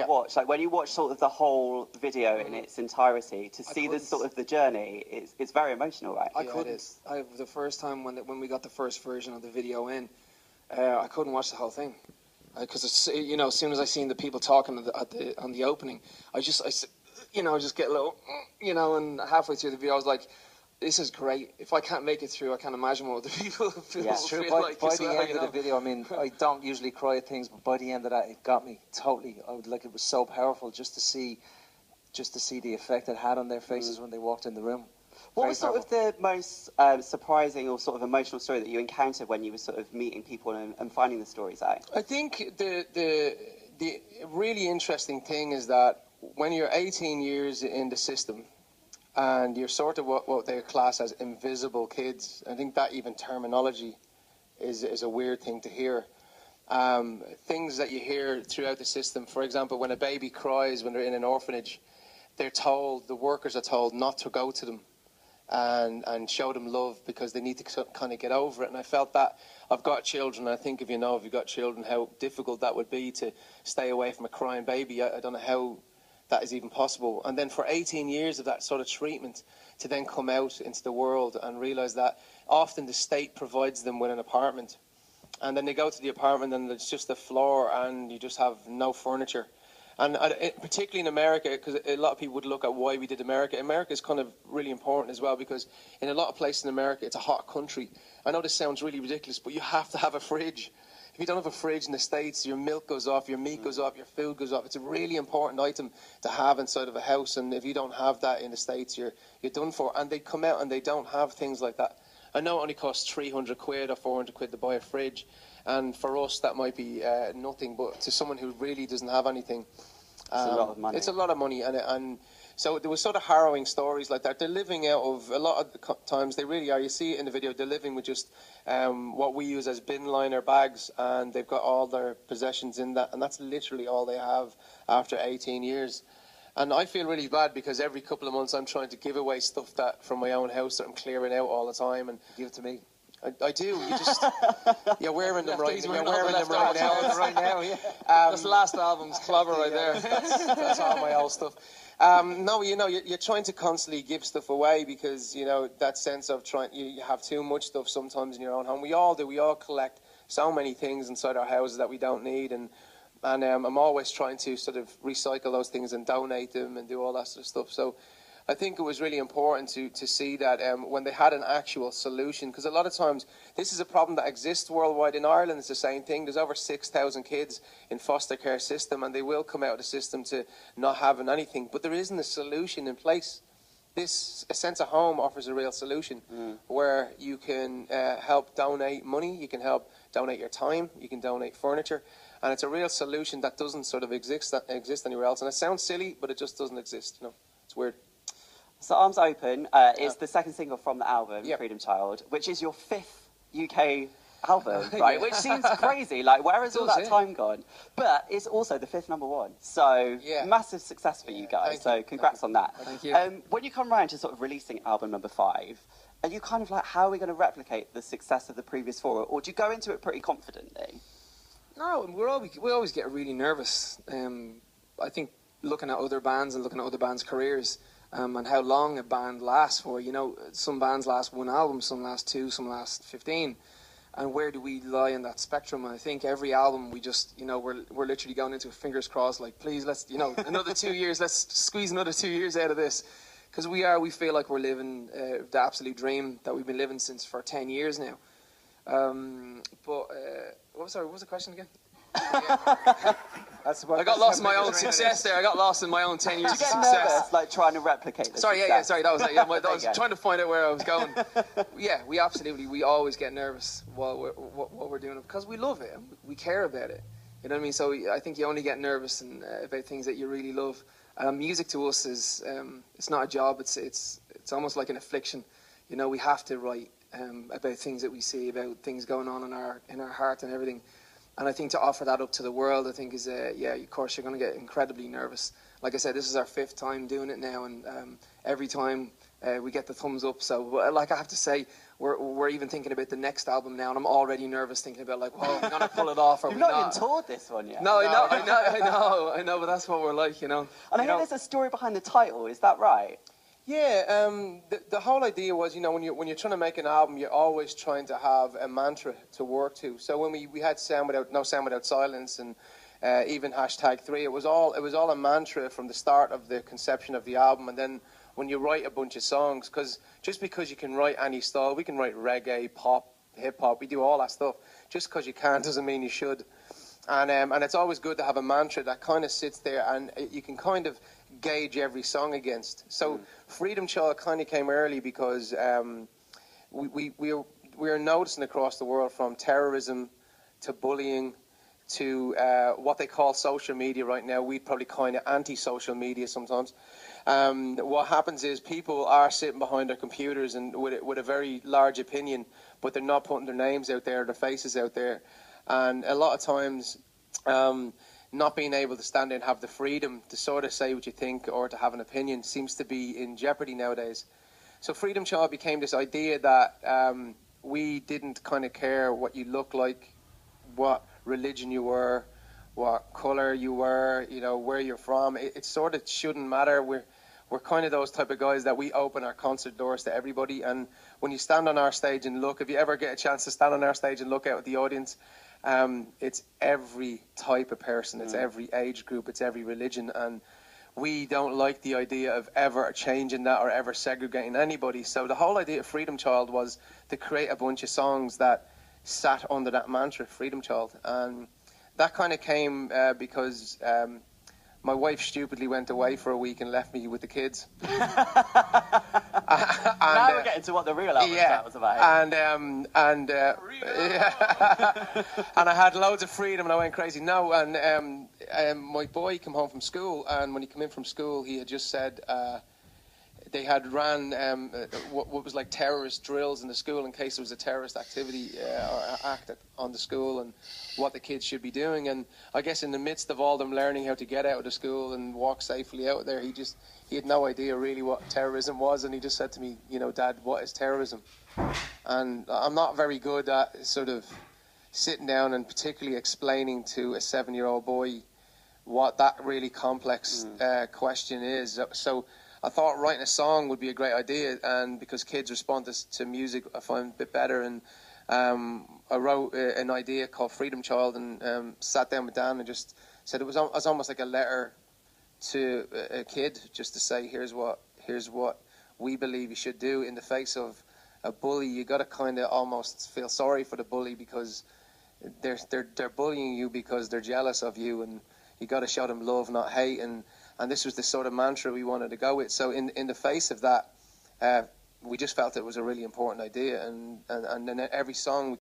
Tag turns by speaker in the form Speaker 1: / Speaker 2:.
Speaker 1: watch, like when you watch sort of the whole video in its entirety, to see the sort of the journey, it's very emotional, right?
Speaker 2: I couldn't. The first time when we got the first version of the video in, I couldn't watch the whole thing because you know, as soon as I seen the people talking on the opening, I just get a little, you know, and halfway through the video I was like, this is great. If I can't make it through, I can't imagine what the people feel.
Speaker 3: Yeah, true. By the end of the video, I mean, I don't usually cry at things, but by the end of that, it got me totally. It was so powerful just to see the effect it had on their faces when they walked in the room.
Speaker 1: What was sort of the most surprising or sort of emotional story that you encountered when you were sort of meeting people and finding the stories out?
Speaker 4: I think the really interesting thing is that when you're 18 years in the system, and you're sort of what they class as invisible kids. I think that even terminology is a weird thing to hear. Things that you hear throughout the system, for example, when a baby cries when they're in an orphanage, the workers are told not to go to them and show them love because they need to kind of get over it. And I felt that I've got children. I think if you've got children, how difficult that would be to stay away from a crying baby. I don't know how that is even possible. And then for 18 years of that sort of treatment, to then come out into the world and realise that often the state provides them with an apartment, and then they go to the apartment and it's just the floor and you just have no furniture. And particularly in America, because a lot of people would look at why we did America. America is kind of really important as well, because in a lot of places in America, it's a hot country. I know this sounds really ridiculous, but you have to have a fridge. If you don't have a fridge in the States, your milk goes off, your meat goes off, your food goes off. It's a really important item to have inside of a house, and if you don't have that in the States, you're done for. And they come out and they don't have things like that. I know it only costs 300 quid or 400 quid to buy a fridge, and for us that might be nothing, but to someone who really doesn't have anything,
Speaker 1: it's a lot of money.
Speaker 4: It's a lot of money, and so there was sort of harrowing stories like that. They're living out of, a lot of the times they really are. You see it in the video, they're living with just what we use as bin liner bags, and they've got all their possessions in that, and that's literally all they have after 18 years. And I feel really bad because every couple of months I'm trying to give away stuff that from my own house that I'm clearing out all the time, and
Speaker 3: give it to me.
Speaker 4: I do. You just you're wearing them right. You're wearing them
Speaker 2: right
Speaker 4: now.
Speaker 2: Right now, yeah. That's the last album's clobber right there.
Speaker 4: That's all my old stuff. No, you know, you're trying to constantly give stuff away because, you know, that sense of you have too much stuff sometimes in your own home. We all do. We all collect so many things inside our houses that we don't need, and I'm always trying to sort of recycle those things and donate them and do all that sort of stuff. So I think it was really important to see that when they had an actual solution, because a lot of times this is a problem that exists worldwide. In Ireland, it's the same thing. There's over 6,000 kids in foster care system, and they will come out of the system to not having anything. But there isn't a solution in place. A Sense of Home offers a real solution where you can help donate money, you can help donate your time, you can donate furniture, and it's a real solution that doesn't sort of exist anywhere else. And it sounds silly, but it just doesn't exist. You know, it's weird.
Speaker 1: So Arms Open is the second single from the album, Freedom Child, which is your 5th UK album, right? Which seems crazy. Like, where has all that time gone? But it's also the 5th #1. So massive success for you guys. So congrats on that.
Speaker 2: Thank you.
Speaker 1: When you come round to sort of releasing album number 5, are you kind of like, how are we going to replicate the success of the previous 4? Or do you go into it pretty confidently?
Speaker 2: No, we always get really nervous. I think looking at other bands and looking at other bands' careers, and how long a band lasts for. You know, some bands last 1 album, some last 2, some last 15. And where do we lie in that spectrum? And I think every album we just, you know, we're literally going into fingers crossed, like, please, let's, you know, another 2 years, let's squeeze another 2 years out of this. Because we feel like we're living the absolute dream that we've been living for 10 years now. What was the question again? I got lost in my own success there. I got lost in my own 10 years of success.
Speaker 1: Nervous, like trying to replicate this.
Speaker 2: Sorry, sorry, that was it. Yeah, I was trying to find out where I was going. Yeah, we always get nervous while what we're doing because we love it. We care about it. You know what I mean? So I think you only get nervous about things that you really love. Music to us is it's not a job. It's almost like an affliction. You know, we have to write about things that we see, about things going on in our heart and everything. And I think to offer that up to the world, I think is, of course, you're going to get incredibly nervous. Like I said, this is our 5th time doing it now, and every time we get the thumbs up. So, like I have to say, we're even thinking about the next album now, and I'm already nervous thinking about like, well, we're gonna pull it off or
Speaker 1: You've
Speaker 2: we're
Speaker 1: not
Speaker 2: not.
Speaker 1: even toured this one yet.
Speaker 2: No, I know, but that's what we're like, you know.
Speaker 1: And I hear there's a story behind the title. Is that right?
Speaker 4: Yeah, the whole idea was, you know, when you're trying to make an album, you're always trying to have a mantra to work to. So when we had No Sound Without Silence and even #3, it was all a mantra from the start of the conception of the album. And then when you write a bunch of songs, because just because you can write any style, we can write reggae, pop, hip hop, we do all that stuff. Just because you can doesn't mean you should. And it's always good to have a mantra that kind of sits there and you can kind of gauge every song against. So Freedom Child kind of came early because we were noticing across the world, from terrorism to bullying to what they call social media right now. We'd probably kind of anti-social media sometimes. What happens is people are sitting behind their computers and with a very large opinion, but they're not putting their names out there, their faces out there. And a lot of times, not being able to stand there and have the freedom to sort of say what you think or to have an opinion seems to be in jeopardy nowadays. So Freedom Child became this idea that we didn't kind of care what you look like, what religion you were, what colour you were, you know, where you're from. It sort of shouldn't matter. We're kind of those type of guys that we open our concert doors to everybody. And when you stand on our stage and look, if you ever get a chance to stand on our stage and look out at the audience, it's every type of person, it's every age group, it's every religion, and we don't like the idea of ever changing that or ever segregating anybody. So the whole idea of Freedom Child was to create a bunch of songs that sat under that mantra, Freedom Child. And that kind of came because my wife stupidly went away for a week and left me with the kids.
Speaker 1: Now we're getting to what the real album was about.
Speaker 4: And I had loads of freedom and I went crazy. No, and my boy came home from school, and when he came in from school, he had just said they had ran what was like terrorist drills in the school in case there was a terrorist activity or act on the school, and what the kids should be doing. And I guess in the midst of all them learning how to get out of the school and walk safely out there, he had no idea really what terrorism was, and he just said to me, you know, Dad, what is terrorism? And I'm not very good at sort of sitting down and particularly explaining to a 7-year-old boy what that really complex question is. So I thought writing a song would be a great idea, and because kids respond to music, I find a bit better. And I wrote an idea called Freedom Child, and sat down with Dan and just said it was almost like a letter to a kid, just to say, here's what we believe you should do in the face of a bully. You got to kind of almost feel sorry for the bully, because they're bullying you because they're jealous of you, and you got to show them love, not hate. And this was the sort of mantra we wanted to go with. So in the face of that, we just felt it was a really important idea, and then every song